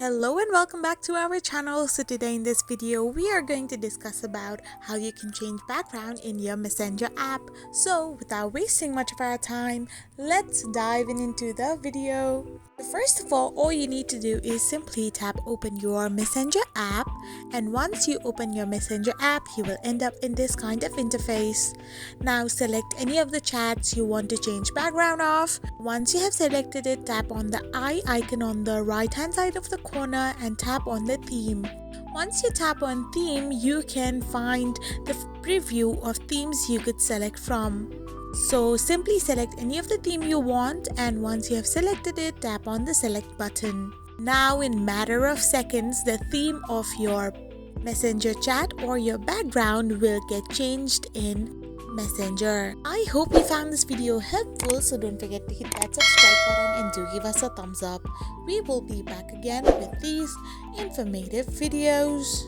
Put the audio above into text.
Hello and welcome back to our channel. So today in this video we are going to discuss about how you can change background in your Messenger app. So without wasting much of our time, let's dive into the video. First of all you need to do is simply tap open your Messenger app, and once you open your Messenger app you will end up in this kind of interface. Now select any of the chats you want to change background of. Once you have selected it, tap on the eye icon on the right hand side of the corner and tap on the theme. Once you tap on theme, you can find the preview of themes you could select from. So simply select any of the theme you want, and once you have selected it, tap on the select button. Now in matter of seconds, the theme of your Messenger chat or your background will get changed in Messenger. I hope you found this video helpful, so don't forget to hit that subscribe button and do give us a thumbs up. We will be back again with these informative videos.